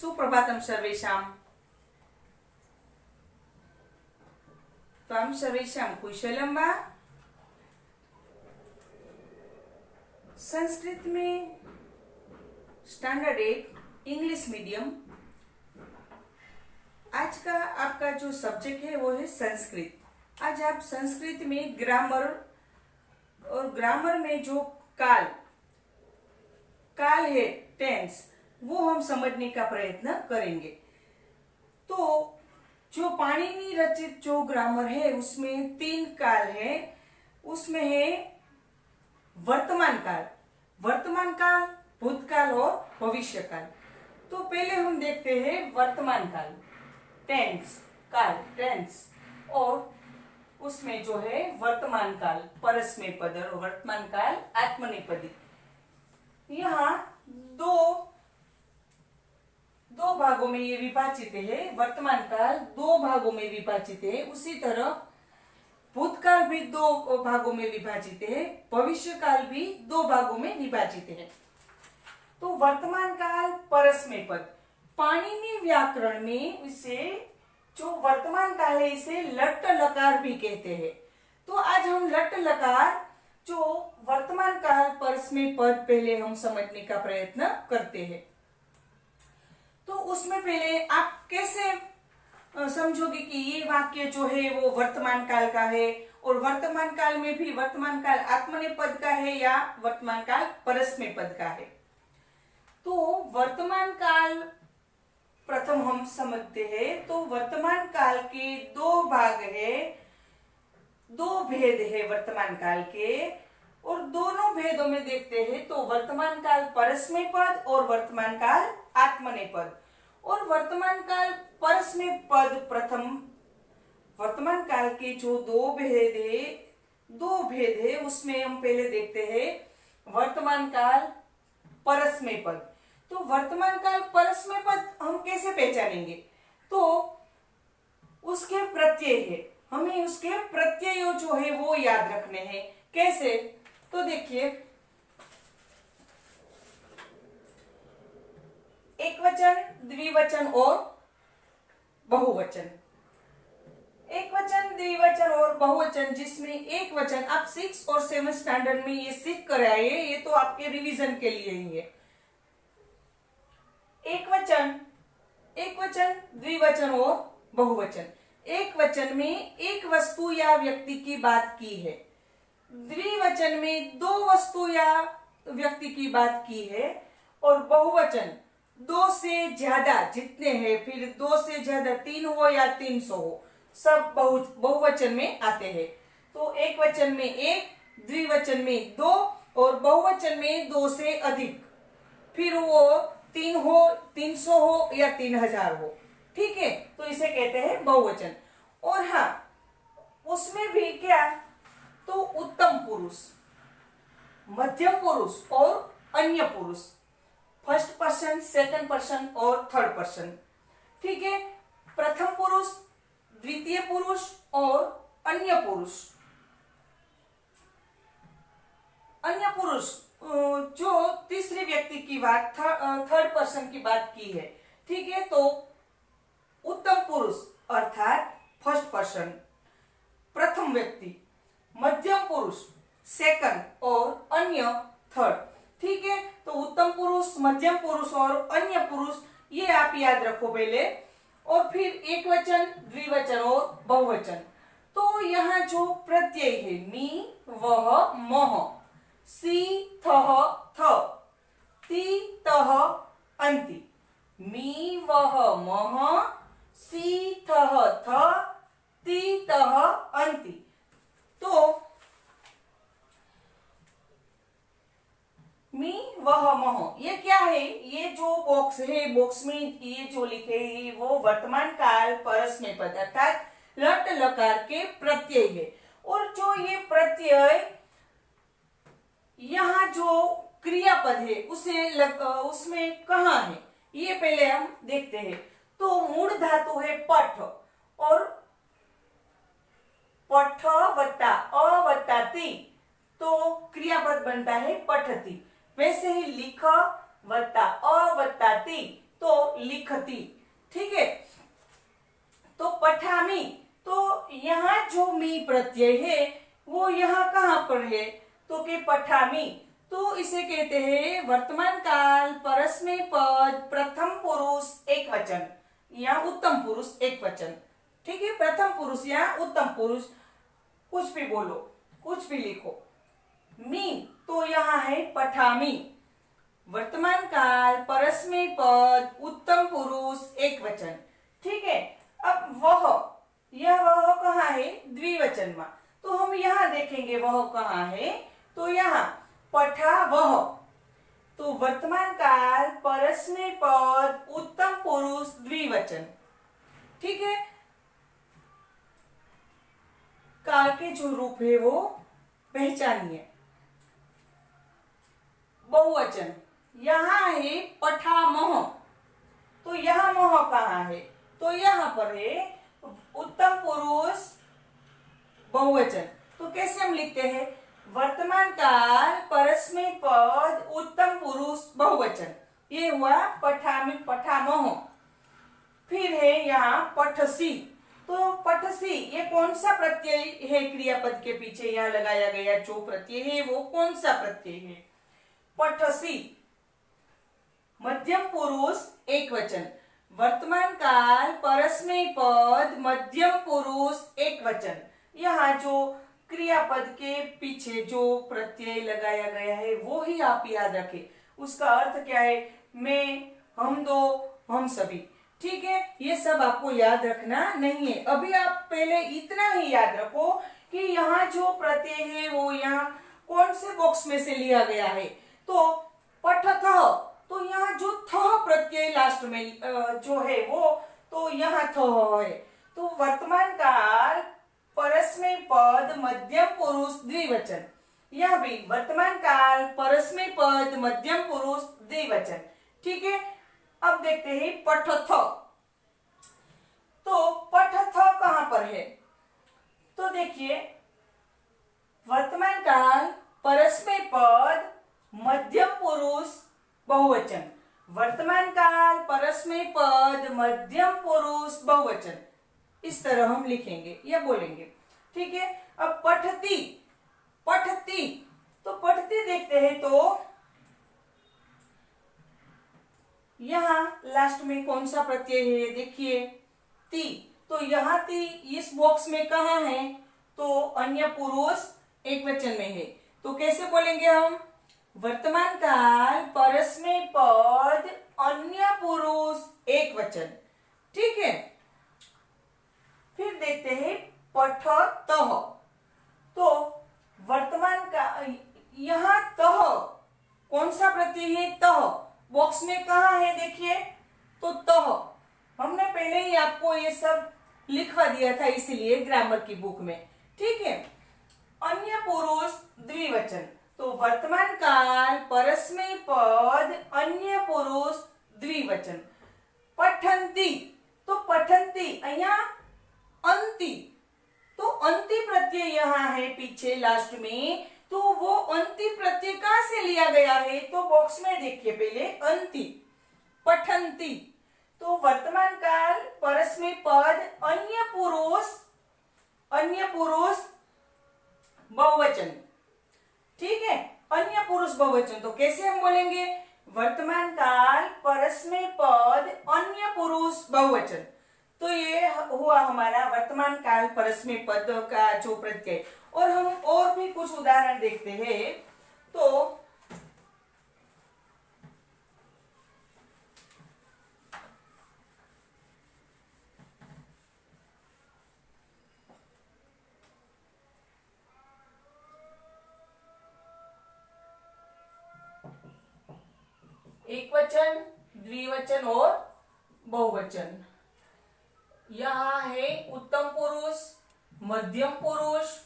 सुप्रभातम सर्वेषां। त्वं सर्वेषां कुशलं वा? संस्कृत में स्टैंडर्ड 8 इंग्लिश मीडियम। आज का आपका जो सब्जेक्ट है वो है संस्कृत। आज आप संस्कृत में ग्रामर और ग्रामर में जो काल है टेंस, वो हम समझने का प्रयत्न करेंगे। तो जो पाणिनि रचित जो ग्रामर है उसमें 3 काल है। उसमें है वर्तमान काल, भूतकाल और भविष्य काल। तो पहले हम देखते हैं वर्तमान काल, टेंस, और उसमें जो है वर्तमान काल परस्मैपद और वर्तमान काल आत्मनेपदी। यहाँ दो भागों में ये विभाजित है। वर्तमान काल 2 भागों में विभाजित है। उसी तरह भूतकाल भी 2 भागों में विभाजित है, भविष्य काल भी 2 भागों में विभाजित है। तो वर्तमान काल परस्मैपद, पाणिनि व्याकरण में इसे जो वर्तमान काल है इसे लट लकार भी कहते हैं। तो आज हम लट लकार जो वर्तमान काल परस्मैपद पहले हम समझने का प्रयत्न करते हैं। तो उसमें पहले आप कैसे समझोगे कि ये वाक्य जो है वो वर्तमान काल का है, और वर्तमान काल में भी वर्तमान काल आत्मनेपद का है या वर्तमान काल परस्मैपद का है। तो वर्तमान काल प्रथम हम समझते हैं। तो वर्तमान काल के 2 भाग है, 2 भेद है वर्तमान काल के, और दोनों भेदों में देखते हैं तो वर्तमान काल परस्मैपद और वर्तमान काल आत्मनेपद। और वर्तमान काल परस्मैपद प्रथम, वर्तमान काल के जो 2 भेद है उसमें हम पहले देखते हैं वर्तमान काल परस्मैपद। तो वर्तमान काल परस्मैपद हम कैसे पहचानेंगे? तो उसके प्रत्यय है, हमें उसके प्रत्यय जो है वो याद रखने हैं। कैसे? तो देखिए, एकवचन, द्विवचन और बहुवचन। एकवचन, द्विवचन और बहुवचन, जिसमें एक वचन आप 6 और 7 स्टैंडर्ड में ये सीख कर आए, ये तो आपके रिवीजन के लिए ही है। एकवचन, द्विवचन और बहुवचन। एक वचन में एक वस्तु या व्यक्ति की बात की है, द्विवचन में 2 वस्तु या व्यक्ति की बात की है, और बहुवचन 2 से ज्यादा जितने हैं, फिर 2 से ज्यादा 3 हो या 300 हो, सब बहुवचन में आते हैं। तो एक वचन में 1, द्विवचन में 2 और बहुवचन में 2 से अधिक, फिर वो 3 हो, 300 हो या 3000 हो। ठीक है, तो इसे कहते हैं बहुवचन। और हाँ, उसमें भी क्या, तो उत्तम पुरुष, मध्यम पुरुष और अन्य पुरुष, फर्स्ट पर्सन, सेकंड पर्सन और थर्ड पर्सन। ठीक है, प्रथम पुरुष, द्वितीय पुरुष और अन्य पुरुष। अन्य पुरुष जो तीसरे व्यक्ति की बात, थर्ड पर्सन की बात की है। ठीक है, तो उत्तम पुरुष अर्थात फर्स्ट पर्सन, प्रथम व्यक्ति, मध्यम पुरुष सेकंड और अन्य थर्ड। ठीक है, तो उत्तम पुरुष, मध्यम पुरुष और अन्य पुरुष, ये आप याद रखो पहले। और फिर एक वचन, द्विवचन और बहुवचन। तो यहाँ जो प्रत्यय है, मी, वह, मह, सी, थह, थ, ती, तह, अंति। मी, वह, मह, सी, थह, थ, ती, तह, अंति। तो मी, वह, मह, ये क्या है? ये जो बॉक्स है, बॉक्स में ये जो लिखे है वो वर्तमान काल परस्मैपद अर्थात लट लकार के प्रत्यय है। और जो ये प्रत्यय यहाँ जो क्रियापद है उसमें कहाँ है, ये पहले हम देखते हैं। तो मूल धातु है पठ, और पठ वत्ता अ वत्ता ति, तो क्रियापद बनता है पठति। वैसे ही लिख वत्ता अ वत्ता ति, तो लिखती। ठीक है, तो पठामी, तो यहाँ जो मी प्रत्यय है वो यहाँ कहाँ पर है, तो के पठामी, तो इसे कहते हैं वर्तमान काल परस्मै पद प्रथम पुरुष एक वचन या उत्तम पुरुष एक वचन। ठीक है, प्रथम पुरुष या उत्तम पुरुष, कुछ भी बोलो, कुछ भी लिखो। मी, तो यहाँ है पठामी, वर्तमान काल परस्मै पद उत्तम पुरुष एक वचन। ठीक है, अब यह वह कहाँ है, द्विवचन में, तो हम यहाँ देखेंगे वह कहाँ है, तो यहाँ पठा वह, तो वर्तमान काल परस्मै पद उत्तम पुरुष द्विवचन। ठीक है, काल के जो रूप है वो पहचानिए। बहुवचन, यहाँ है पठामह, तो यहाँ मह कहाँ है, तो यहाँ पर है उत्तम पुरुष बहुवचन। तो कैसे हम लिखते हैं, वर्तमान काल परस्मै पद उत्तम पुरुष बहुवचन, ये हुआ पठामी पठामह। फिर है यहाँ पठसी, तो पठसी ये कौन सा प्रत्यय है क्रियापद के पीछे यहाँ लगाया गया जो प्रत्यय है वो कौन सा प्रत्यय है, पठसी, मध्यम पुरुष एक वचन, वर्तमान काल परस्मै पद मध्यम पुरुष एक वचन। यहाँ जो क्रियापद के पीछे जो प्रत्यय लगाया गया है वो ही आप याद रखें। उसका अर्थ क्या है, मैं, हम दो, हम सभी। ठीक है, ये सब आपको याद रखना नहीं है। अभी आप पहले इतना ही याद रखो कि यहाँ जो प्रत्यय है वो यहाँ कौन से बॉक्स में से लिया गया है, तो पठथः, तो यहाँ जो थ प्रत्यय लास्ट में जो है वो, तो यहाँ थ है, तो वर्तमान काल परस्मै पद मध्यम पुरुष द्विवचन, यह भी वर्तमान काल परस्मै पद मध्यम पुरुष द्विवचन। ठीक है, अब देखते हैं पठथ, तो पठथ कहां पर है, तो देखिए वर्तमान काल परस्मै पद मध्यम पुरुष बहुवचन, वर्तमान काल परस्मै पद मध्यम पुरुष बहुवचन, इस तरह हम लिखेंगे या बोलेंगे। ठीक है, अब पठती, पठती, तो पठती देखते हैं, तो यहां लास्ट में कौन सा प्रत्यय है, देखिए ती, तो यहाँ ती इस बॉक्स में कहाँ है, तो अन्य पुरुष एक वचन में है, तो कैसे बोलेंगे हम, वर्तमान काल परस्मै पद अन्य पुरुष एक वचन। ठीक है, फिर देखते हैं पठतः, तो वर्तमान का यहाँ तह कौन सा प्रत्यय है, तह बॉक्स में कहाँ है देखिए, तो तह, हमने पहले ही आपको ये सब लिखवा दिया था इसीलिए ग्रामर की बुक में। ठीक है, अन्य पुरुष द्विवचन, तो वर्तमान काल परस्मै पद अन्य पुरुष द्विवचन। पठन्ति, तो पठन्ति यहाँ अंति, तो अंति प्रत्यय यहाँ है पीछे लास्ट में, तो वो अंति प्रत्यय कहां से लिया गया है, तो बॉक्स में देखिए पहले अंति, पठन्ति, तो वर्तमान काल परस्मै पद अन्य पुरुष बहुवचन। ठीक है, अन्य पुरुष बहुवचन, तो कैसे हम बोलेंगे, वर्तमान काल परस्मै पद अन्य पुरुष बहुवचन। तो ये हुआ हमारा वर्तमान काल परस्मै पद का जो प्रत्यय। और हम और भी कुछ उदाहरण देखते हैं, तो एक वचन, द्विवचन और बहुवचन। यहाँ है उत्तम पुरुष, मध्यम पुरुष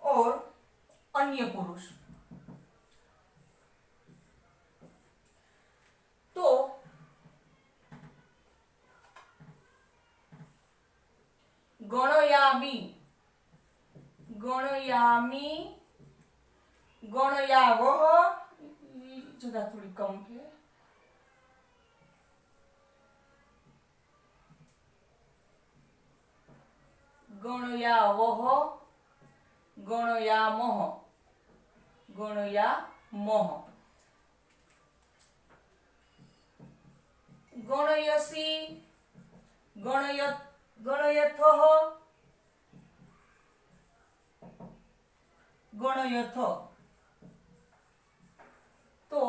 और अन्य पुरुष। तो गणयामि, गणयामि, गणयावः, जगह थोड़ी कम है, गणयावह, गणयामः, गणयामः, गणयसि, गणयथः, गणयथ। तो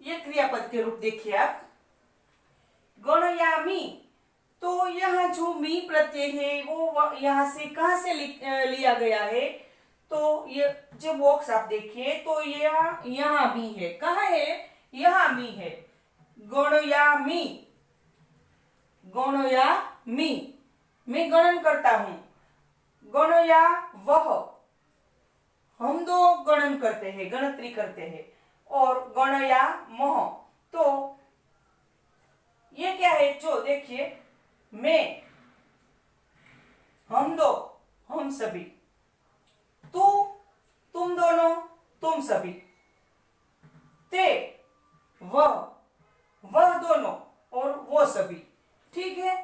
ये क्रियापद के रूप देखिए आप। गणयामि, तो यहाँ जो मी प्रत्यय है वो यहाँ से कहाँ से लिया गया है, तो ये जो बॉक्स आप देखिए तो ये यहाँ मी है। कहाँ है? यहाँ मी है। गणयामि, गणयामि, मैं गणन करता हूं। गणयावह, हम दो गणन करते हैं, गणतरी करते हैं। और गणयामः, तो ये क्या है? जो देखिए, मैं, हम दो, हम सभी, तू, तुम दोनों, तुम सभी, ते, वह दोनों और वो सभी। ठीक है।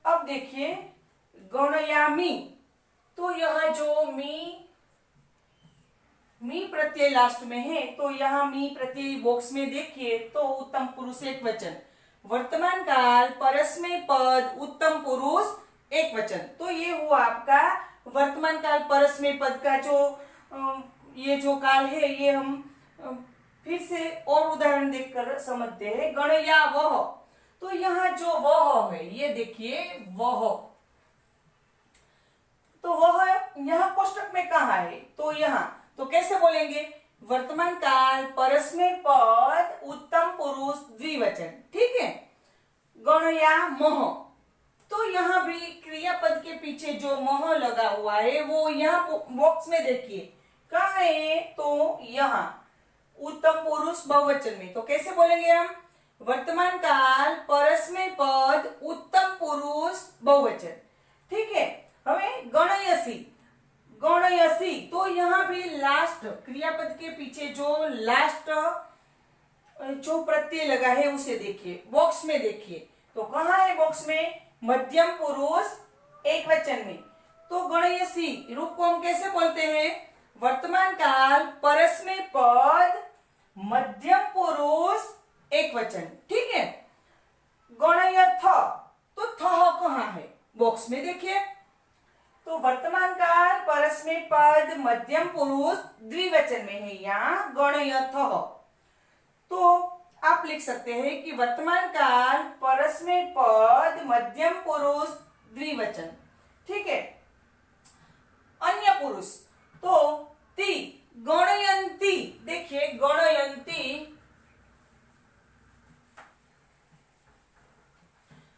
अब देखिए गणयामि, तो यह जो मी प्रत्यय लास्ट में है, तो यहाँ मी प्रत्यय बॉक्स में देखिए तो उत्तम पुरुष एक वचन, वर्तमान काल परस्मै पद उत्तम पुरुष एक वचन। तो ये हुआ आपका वर्तमान काल परस्मै पद का जो ये जो काल है, ये हम फिर से और उदाहरण देखकर समझते हैं। गणयावह, तो यहाँ जो वह है, ये देखिए वह, तो वह यहाँ कोष्टक में कहाँ है? तो यहाँ, तो कैसे बोलेंगे? वर्तमान काल परस्मै पद उत्तम पुरुष द्विवचन। ठीक है। गणयामः, तो यहाँ भी क्रियापद के पीछे जो मह लगा हुआ है वो यहाँ बॉक्स में देखिए कहाँ है? तो यहाँ उत्तम पुरुष बहुवचन में। तो कैसे बोलेंगे हम? वर्तमान काल परस्मै पद उत्तम पुरुष बहुवचन। ठीक है। हमें गणयसि, गणयसि, तो यहाँ भी लास्ट क्रियापद के पीछे जो लास्ट जो प्रत्यय लगा है उसे देखिए, बॉक्स में देखिए। तो कहाँ है बॉक्स में? मध्यम पुरुष एक वचन में। तो गणयसि रूप को हम कैसे बोलते हैं? वर्तमान काल परस्मै पद मध्यम पुरुष एक वचन। ठीक है। गणयथ, तो थह कहाँ है? बॉक्स में देखिए। तो वर्तमान काल परस्मै पद मध्यम पुरुष द्विवचन में है यहाँ गणयथः। तो आप लिख सकते हैं कि वर्तमान काल परस्मै पद मध्यम पुरुष द्विवचन। ठीक है। अन्य पुरुष, तो ती, गणयन्ति, देखिए गणयन्ति।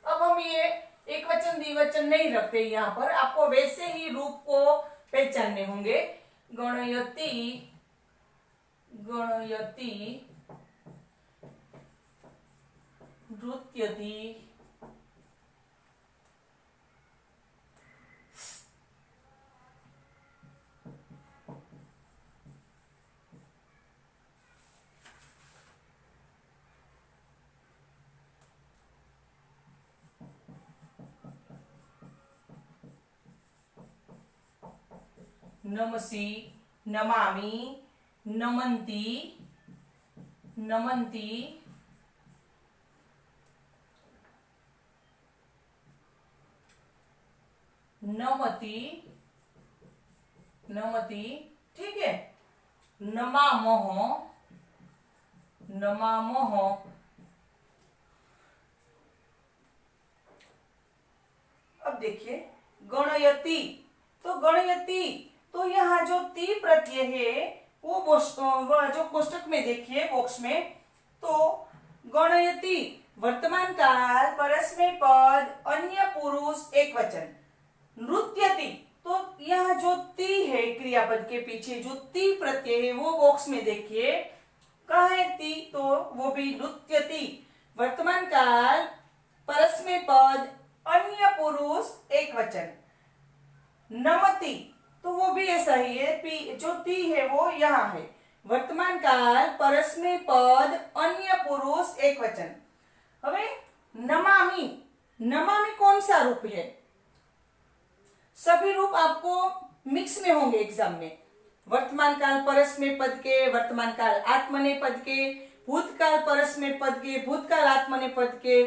अब हम ये एक वचन द्विवचन नहीं रखते यहाँ पर, आपको वैसे ही रूप को पहचानने होंगे। गणयति, गणयति, नृत्यति, नमसि, नमामि, नमन्ति, नमन्ति, नमति, नमति। ठीक है। नमामः, नमामः। अब देखिए गणयति, तो गणयति, तो यहाँ जो ती प्रत्यय है वो जो कोष्टक में देखिए बॉक्स में। तो गणयति वर्तमान काल परस्मै पद अन्य पुरुष एक वचन। नृत्यति, तो यहाँ जो ती है क्रियापद के पीछे जो ती प्रत्यय है वो बॉक्स में देखिए कहाँ है ती? तो वो भी नृत्यति वर्तमान काल परस्मै पद अन्य पुरुष एक वचन। नमति, तो वो भी ऐसा ही है, पी जो ती है वो यहाँ है, वर्तमान काल परस्मै पद अन्य पुरुष एक वचन। हमें नमामि, नमामि कौन सा रूप है? सभी रूप आपको मिक्स में होंगे एग्जाम में। वर्तमान काल परस्मय पद के, वर्तमान काल आत्मनेय पद के, भूतकाल परस्मय पद के, भूतकाल आत्मनेय पद के,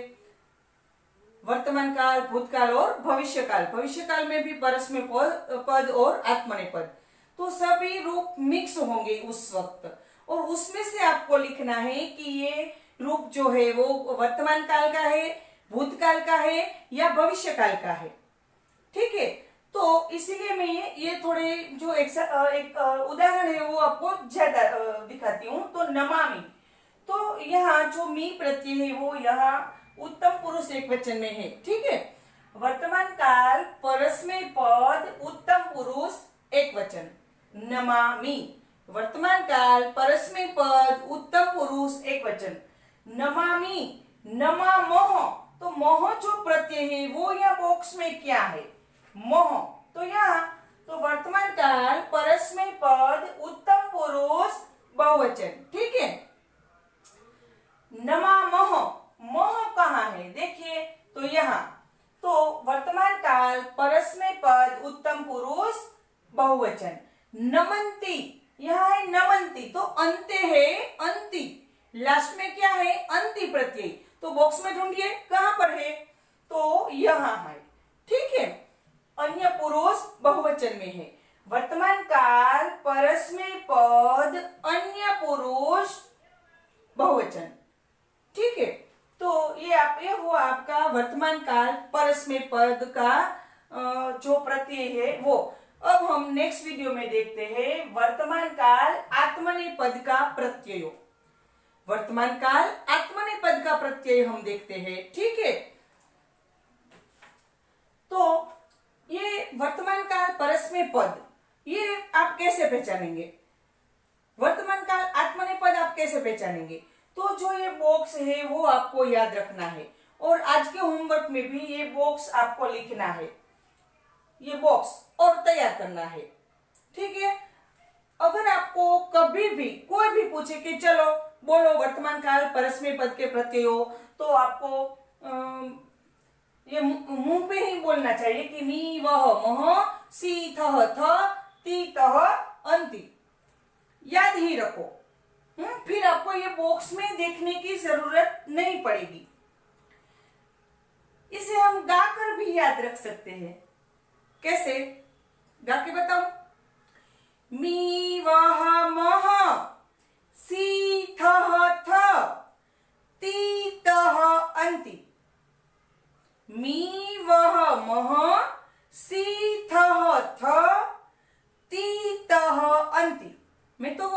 वर्तमान काल, भूतकाल और भविष्य काल। भविष्य काल में भी परस्मय पद और आत्मनेय पद, तो सभी रूप मिक्स होंगे उस वक्त। और उसमें से आपको लिखना है कि ये रूप जो है वो वर्तमान काल का है, भूतकाल का है या भविष्य काल का है। ठीक है, तो इसीलिए मैं ये थोड़े जो एक उदाहरण है वो आपको ज्यादा दिखाती हूँ। तो नमामि, तो यहाँ जो मी प्रत्यय है वो यहाँ उत्तम पुरुष एकवचन में है। ठीक है, वर्तमान काल परस्मय पद उत्तम पुरुष एकवचन, नमामि। वर्तमान काल परस्मय पद उत्तम पुरुष एकवचन, नमामि। नमामोह, तो मोह जो प्रत्यय है वो यहाँ बॉक्स में क्या है, मोह। तो यहाँ तो वर्तमान काल परस्मय पद उत्तम पुरुष बहुवचन। ठीक है, नमामोह, मोह कहाँ है देखिए, तो यहाँ तो वर्तमान काल परस्मय पद उत्तम पुरुष बहुवचन। नमन्ति, यहाँ है नमन्ति, तो अंत्य है अंति, लास्ट में क्या है अंति प्रत्यय। तो बॉक्स में ढूंढिए कहां पर है, तो यहाँ है। ठीक है, अन्य पुरुष बहुवचन में है। वर्तमान काल परस्मय पद अन्य पुरुष बहुवचन। ठीक है, तो ये हुआ आपका वर्तमान काल परस्मय पद का जो प्रत्यय है वो। अब हम नेक्स्ट वीडियो में देखते हैं वर्तमान काल आत्मनेय पद का प्रत्यय। वर्तमान काल आत्मनेय पद का प्रत्यय हम देखते हैं। ठीक है, तो ये वर्तमान काल परस्मय पद ये आप कैसे पहचानेंगे, वर्तमान काल आत्मनेय पद आप कैसे पहचानेंगे, तो जो ये बॉक्स है वो आपको याद रखना है। और आज के होमवर्क में भी ये बॉक्स आपको लिखना है, ये बॉक्स और तैयार करना है। ठीक है, अगर आपको कभी भी कोई भी पूछे कि चलो बोलो वर्तमान काल परस्मय पद के प्रत्यय हो, तो आपको ये मुंह पे ही बोलना चाहिए कि मी वह मह सी थह थ ती तह अंति, याद ही रखो। फिर आपको ये बॉक्स में देखने की जरूरत नहीं पड़ेगी। इसे हम गाकर भी याद रख सकते हैं। कैसे, गा के बताओ, मी वह मह सी थह थ ती तह अंति। मी वह मह सी थह थ ती तह अंति। मैं तो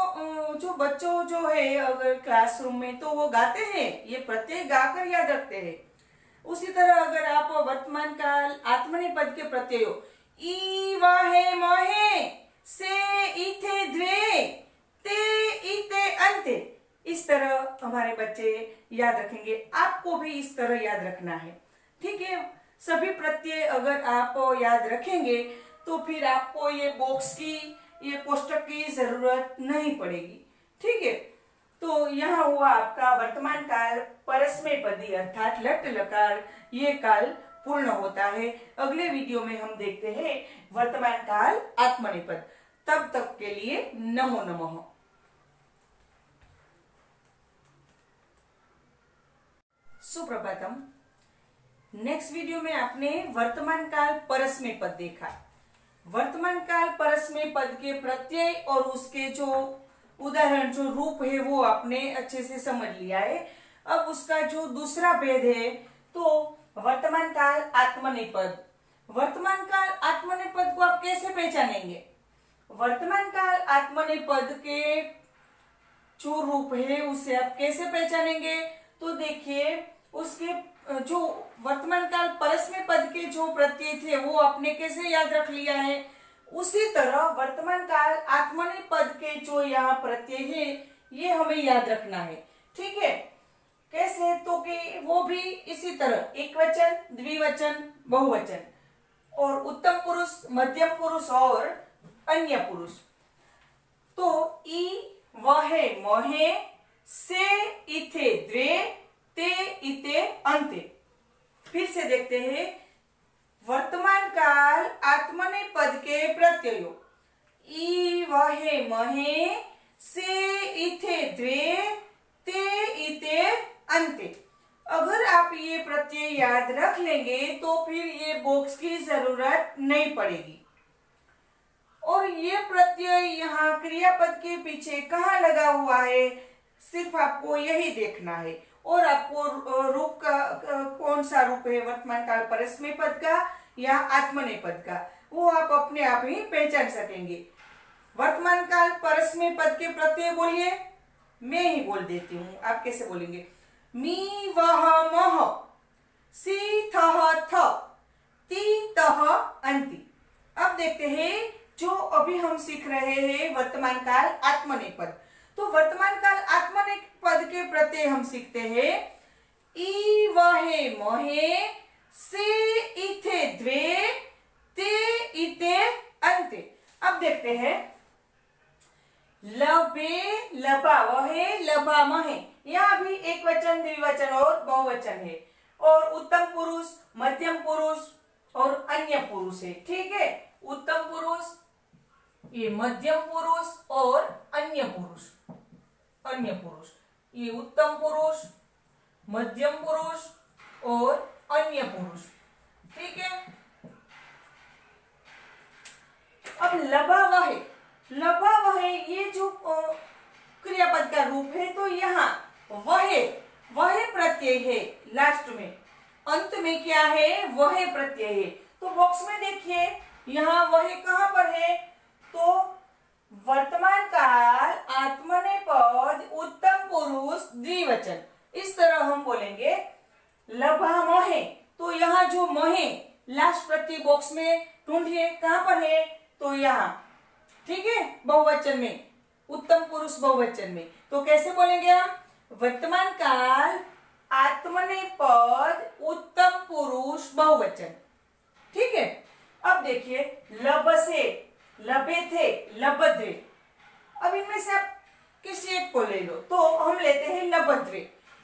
जो बच्चों जो है अगर क्लासरूम में तो वो गाते हैं, ये प्रत्यय गाकर याद रखते हैं। उसी तरह अगर आप वर्तमान काल आत्मनेय पद के प्रत्यय हो, ई वाहे महे से इथे द्वे ते इते अंते, इस तरह हमारे बच्चे याद रखेंगे। आपको भी इस तरह याद रखना है। ठीक है, सभी प्रत्यय अगर आप याद रखेंगे तो फिर आपको ये बॉक्स की, ये कोष्टक की जरूरत नहीं पड़ेगी। ठीक है, तो यहाँ हुआ आपका वर्तमान काल परस्मय पदी अर्थात लट लकार, ये काल पूर्ण होता है। अगले वीडियो में हम देखते हैं वर्तमान काल आत्मनेय पद। तब तक के लिए नमो नमः। सुप्रभातम। नेक्स्ट वीडियो में आपने वर्तमान काल परस्मय पद देखा। वर्तमान काल परस्मय पद के प्रत्यय और उसके जो उदाहरण जो रूप है वो आपने अच्छे से समझ लिया है। अब उसका जो दूसरा भेद है तो वर्तमान काल आत्मनेय पद। वर्तमान काल आत्मनेय पद को आप कैसे पहचानेंगे, वर्तमान काल आत्मनेय पद के जो रूप है उसे आप कैसे पहचानेंगे, तो देखिए उसके जो वर्तमान काल परस्मय पद के जो प्रत्यय थे वो आपने कैसे याद रख लिया है, उसी तरह वर्तमान काल आत्मनेय पद के जो यहाँ प्रत्यय है ये हमें याद रखना है। ठीक है, कैसे, तो कि वो भी इसी तरह एकवचन, द्विवचन, बहुवचन और उत्तम पुरुष, मध्यम पुरुष और अन्य पुरुष। तो ई वहे महे से इथे द्वे ते इते अंते। फिर से देखते हैं वर्तमान काल आत्मनेय अंत्य। अगर आप ये प्रत्यय याद रख लेंगे तो फिर ये बॉक्स की जरूरत नहीं पड़ेगी। और ये प्रत्यय यहाँ क्रियापद के पीछे कहाँ लगा हुआ है, सिर्फ आपको यही देखना है। और आपको रूप का कौन सा रूप है, वर्तमान काल परस्मै पद का या आत्मनेय पद का, वो आप अपने आप ही पहचान सकेंगे। वर्तमान काल परस्मै पद के प्रत्यय बोलिए, मैं ही बोल देती हूँ, आप कैसे बोलेंगे। मी वह मह, सी थह थ, ती तह अंति। अब देखते हैं जो अभी हम सीख रहे हैं वर्तमान काल आत्मनेय पद। तो वर्तमान काल आत्मनेय पद के प्रत्यय हम सीखते हैं ई वहे महे, से इथे द्वे, ते इते अंते। अब देखते हैं लबे लबा वहे लबा महे, यहाँ भी एक वचन द्विवचन और बहुवचन है। और उत्तम पुरुष, मध्यम पुरुष और अन्य पुरुष है। ठीक है, उत्तम पुरुष, ये मध्यम पुरुष और अन्य पुरुष। अन्य पुरुष, ये उत्तम पुरुष, मध्यम पुरुष और अन्य पुरुष। ठीक है। अब लबा वहे, लबा वहे ये जो क्रियापद का रूप है, तो यहाँ वहे, वहे प्रत्यय है लास्ट में, अंत में क्या है, वहे प्रत्यय है। तो बॉक्स में देखिए यहाँ वहे कहाँ पर है, तो वर्तमान काल आत्मनेय पद उत्तम पुरुष द्विवचन, इस तरह हम बोलेंगे लभा महे। तो यहाँ जो महे लास्ट प्रत्यय बॉक्स में ढूंढिए कहाँ पर है, तो यहाँ। ठीक है, बहुवचन में, उत्तम पुरुष बहुवचन में। तो कैसे बोलेंगे हम, वर्तमान काल आत्मनेय पद उत्तम पुरुष बहुवचन। ठीक है। अब देखिए लबसे, लबे थे, लबद्वे। अब इनमें से आप किसी एक को ले लो, तो हम लेते हैं लबद्वे।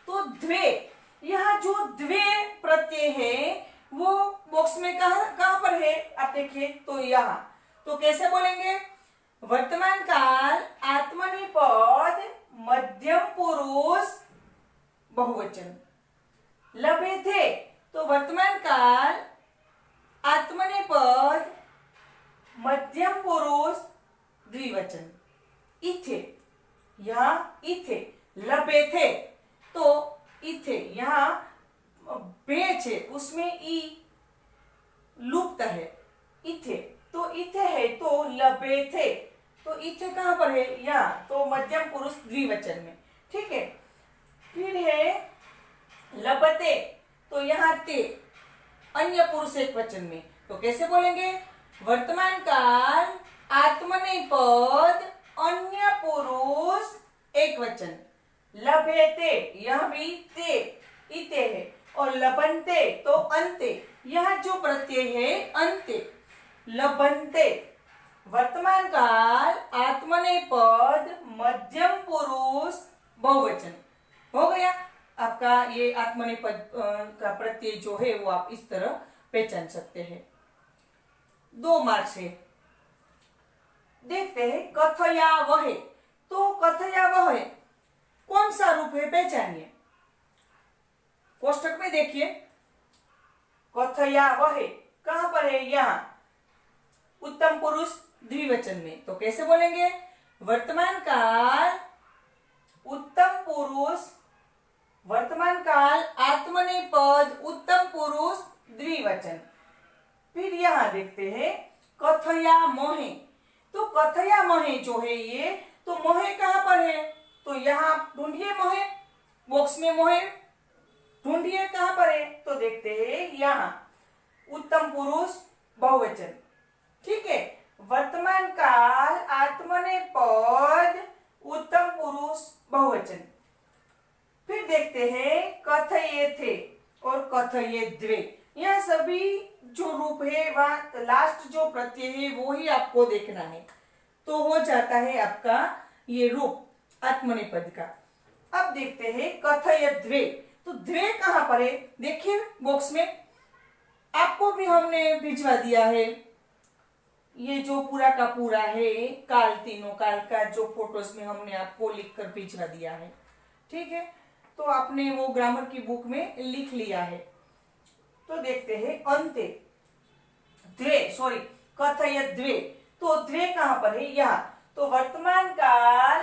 तो द्वे, यहाँ जो द्वे प्रत्यय है वो बॉक्स में कहाँ पर है, आप देखिए तो यहाँ। तो कैसे बोलेंगे, वर्तमान काल आत्मनेय पद मध्यम पुरुष बहुवचन। लबे थे, तो वर्तमान काल आत्मनेय पद मध्यम पुरुष द्विवचन। इथे, यहाँ इथे, लबे थे, तो इथे, यहाँ बेच है, उसमें ई लुप्त है, इथे, तो इथे है, तो लबे थे, तो इथे कहाँ पर है, यहाँ, तो मध्यम पुरुष द्विवचन में। ठीक है। फिर है लबते, तो यहाँ ते, अन्य पुरुष एक वचन में। तो कैसे बोलेंगे, वर्तमान काल आत्मनेय पद अन्य पुरुष एक वचन। लभेते, यह भी ते, इते है। और लबनते, तो अंते, यह जो प्रत्यय है अंते, लबनते। वर्तमान काल आत्मनेय पद मध्यम पुरुष बहुवचन। हो गया आपका ये आत्मनेय पद का प्रत्यय जो है वो आप इस तरह पहचान सकते हैं। 2 मार्क्स है। देखते हैं कथया वहे। तो कथया वहे कौन सा रूप है, पहचानिए। कोष्टक में देखिए कथया वहे कहां पर है, यहाँ, उत्तम पुरुष द्विवचन में। तो कैसे बोलेंगे, वर्तमान काल उत्तम पुरुष, वर्तमान काल आत्मनेय पद उत्तम पुरुष द्विवचन। फिर यहां देखते हैं कथया मोहे। तो कथया मोहे जो है ये, तो मोहे कहां पर है, तो यहां ढूंढिए मोहे, बॉक्स में मोहे ढूंढिए कहां पर है, तो देखते हैं यहां, उत्तम पुरुष बहुवचन। ठीक है, वर्तमान काल आत्मनेय पद उत्तम पुरुष बहुवचन। फिर देखते हैं कथये थे और कथये द्वे। यह सभी जो रूप है वह लास्ट जो प्रत्यय है वो ही आपको देखना है, तो हो जाता है आपका ये रूप आत्मनेय पद का। अब देखते हैं कथय द्वे। तो द्वे कहां पर है, देखिए बॉक्स में, आपको भी हमने भिजवा दिया है ये जो पूरा का पूरा है काल, तीनों काल का जो फोटोज में हमने आपको लिखकर भिजवा दिया है। ठीक है, तो आपने वो ग्रामर की बुक में लिख लिया है। तो देखते हैं अंते द्वे, सॉरी कथय द्वे, तो द्वे कहां पर है, यहाँ। तो वर्तमान काल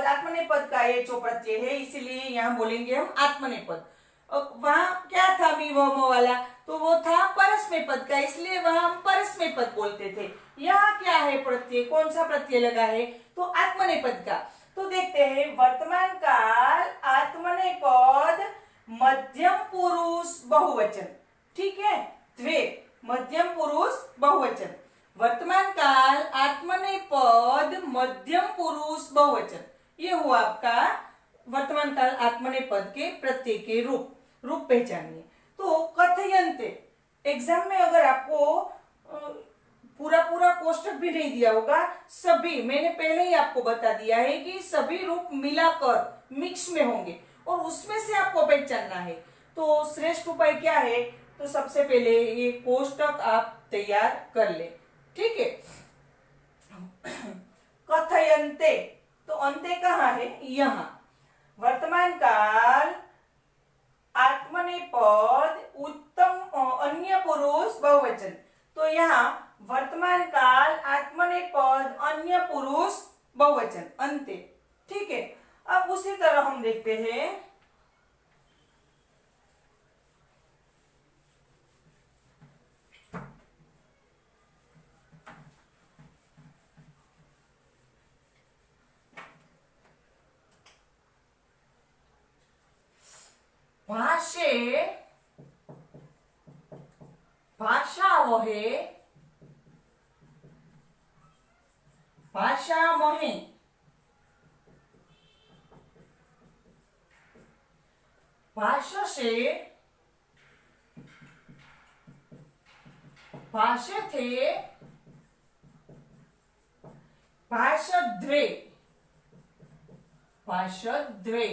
आत्मनेपद का ये जो प्रत्यय है, इसीलिए यहाँ बोलेंगे हम आत्मनेपद। वहां क्या था विवम वाला, तो वो था परस्मै पद का, इसलिए वहां हम परस्मै पद बोलते थे। यहाँ क्या है प्रत्यय, कौन सा प्रत्यय लगा है, तो आत्मनेपद का। तो देखते हैं वर्तमान काल आत्मनेपद मध्यम पुरुष बहुवचन, ठीक है, द्वे मध्यम पुरुष बहुवचन। वर्तमान काल आत्मनेपद मध्यम पुरुष बहुवचन, ये हुआ आपका वर्तमान काल आत्मनेपद के प्रत्यय के रूप पहचानिए। तो कथयन्ते, एग्जाम में अगर आपको पूरा पूरा कोष्टक भी नहीं दिया होगा, सभी मैंने पहले ही आपको बता दिया है कि सभी रूप मिलाकर मिक्स में होंगे और उसमें से आपको पहचानना है। तो श्रेष्ठ उपाय क्या है, तो सबसे पहले ये कोष्टक आप तैयार कर ले, ठीक है। कथयन्ते, तो अंते कहाँ है, यहाँ। वर्तमान काल आत्मनेपद उत्तम अन्य पुरुष बहुवचन, तो यहाँ वर्तमान काल आत्मनेपद अन्य पुरुष बहुवचन अंते, ठीक है। अब उसी तरह हम देखते हैं भाषे भाषावहे भाषामहे भाषसे भाषथे भाषद्वे भाषद्वे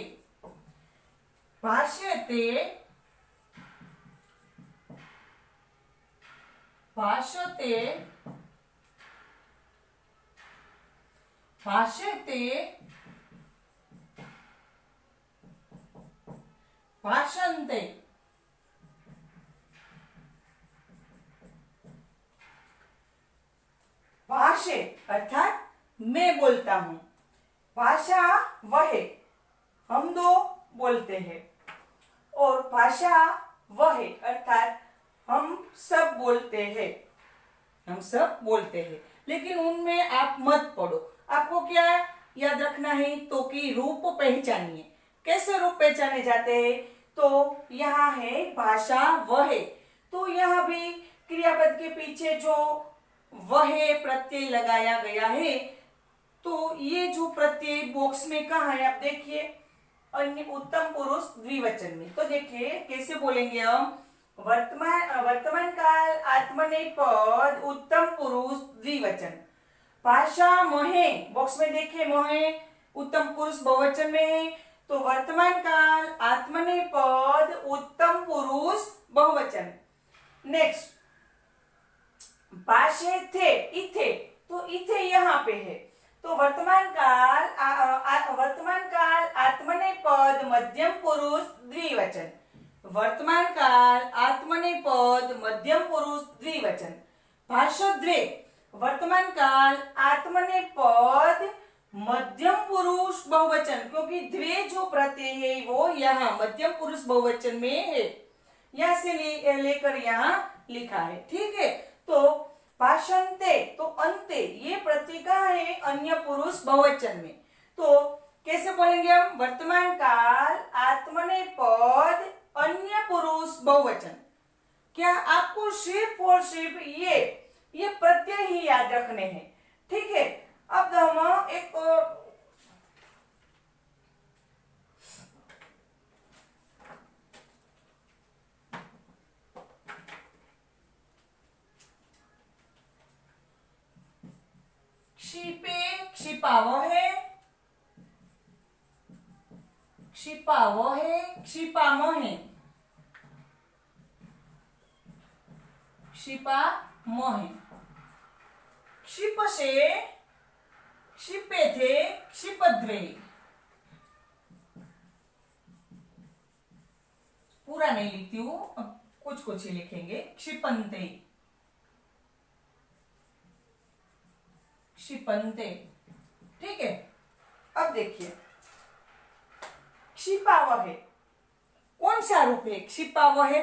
भाष्यते भाष्यते भाष्यते भाषन्ते, भाषे अर्थात मैं बोलता हूं, भाषा वह हम दो बोलते हैं, और भाषा वह अर्थात हम सब बोलते हैं, हम सब बोलते हैं। लेकिन उनमें आप मत पढ़ो, आपको क्या याद रखना है, तो कि रूप पहचानिए। कैसे रूप पहचाने जाते हैं, तो यहाँ है भाषा वह, तो यहाँ भी क्रियापद के पीछे जो वह प्रत्यय लगाया गया है, तो ये जो प्रत्यय बॉक्स में कहाँ है, आप देखिए अन्य उत्तम पुरुष द्विवचन में। तो देखिए कैसे बोलेंगे हम, वर्तमान काल आत्मनेपद उत्तम पुरुष द्विवचन, भाषा महे बॉक्स में देखिए महे उत्तम पुरुष बहुवचन में है, तो वर्तमान काल आत्मनेपद उत्तम पुरुष बहुवचन। नेक्स्ट भाषे थे इथे, तो इथे यहाँ पे है, तो वर्तमान काल आत्मनेपद मध्यम पुरुष द्विवचन, वर्तमान काल आत्मनेपद मध्यम पुरुष द्विवचन। भाषद्वे वर्तमान काल आत्मनेपद मध्यम पुरुष बहुवचन, क्योंकि द्वे जो प्रत्यय है वो यहाँ मध्यम पुरुष बहुवचन में है, यहाँ से लेकर यहाँ लिखा है, ठीक है। तो भाषन्ते, तो अंते ये प्रत्यय कहाँ है, अन्य पुरुष बहुवचन में। तो कैसे बोलेंगे हम, वर्तमान काल आत्मनेपद अन्य पुरुष बहुवचन। क्या आपको सिर्फ और सिर्फ ये प्रत्यय ही याद रखने हैं, ठीक है। अब हम एक क्षिपे क्षिपावहे क्षिपावहे क्षिपामहे क्षिपामहे, क्षिपसे क्षिपेथे क्षिपद्वे पूरा नहीं लिखती हूँ, अब कुछ कुछ ही लिखेंगे। क्षिपन्ते, क्षिपन्ते, ठीक है। अब देखिए क्षिपावहे कौन सा रूप है? क्षिपावहे।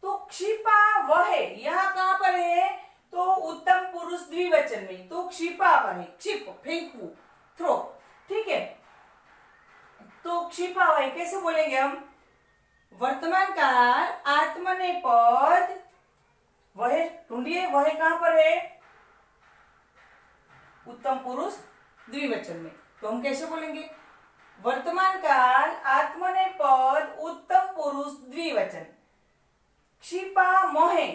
तो क्षिपावहे यहाँ कहां पर है? तो उत्तम पुरुष द्विवचन में। तो क्षिपावहे, क्षिप फेंकू, थ्रो, ठीक है। तो क्षिपावहे कैसे बोलेंगे हम? वर्तमान काल आत्मनेपद, वह ढूंढिए, वह कहां पर है? उत्तम पुरुष द्विवचन में। तो हम कैसे बोलेंगे? वर्तमान काल आत्मनेपद उत्तम पुरुष द्विवचन। क्षिपामहे,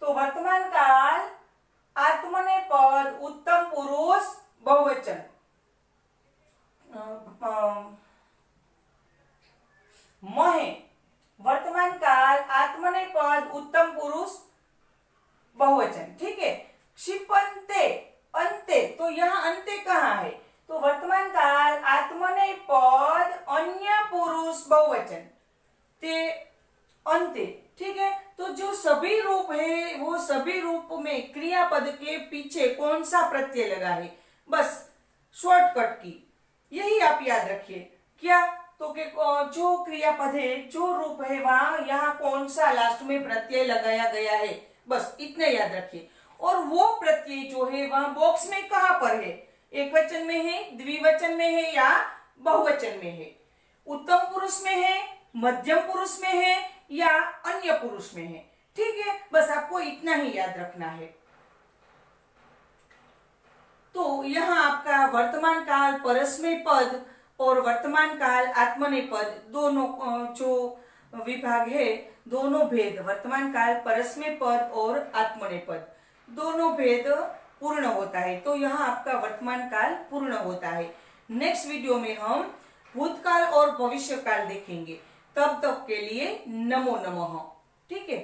तो वर्तमान काल आत्मनेपद उत्तम पुरुष बहुवचन। महे, वर्तमान काल आत्मनेपद उत्तम पुरुष बहुवचन, ठीक है। क्षिपन्ते, अंते, तो यहाँ अंते कहाँ है? तो वर्तमान काल आत्मनेपद अन्य पुरुष बहुवचन, ते अंते, ठीक है। तो जो सभी रूप है वो सभी रूप में क्रियापद के पीछे कौन सा प्रत्यय लगा है, बस शॉर्टकट की यही आप याद रखिए। क्या? तो कि जो क्रियापद है, जो रूप है, वहां यहाँ कौन सा लास्ट में प्रत्यय लगाया गया है, बस इतना याद रखिए। और वो प्रत्यय जो है वहां बॉक्स में कहां पर है? एक वचन में है, द्विवचन में है या बहुवचन में है? उत्तम पुरुष में है, मध्यम पुरुष में है या अन्य पुरुष में है, ठीक है। बस आपको इतना ही याद रखना है। तो यहाँ आपका वर्तमान काल परस्मय पद और वर्तमान काल आत्मनेपद दोनों जो विभाग है, दोनों भेद, वर्तमान काल परस्मय पद और आत्मनेपद दोनों भेद पूर्ण होता है। तो यहाँ आपका वर्तमान काल पूर्ण होता है। नेक्स्ट वीडियो में हम भूतकाल और भविष्य काल देखेंगे। तब तक के लिए नमो नमः, ठीक है।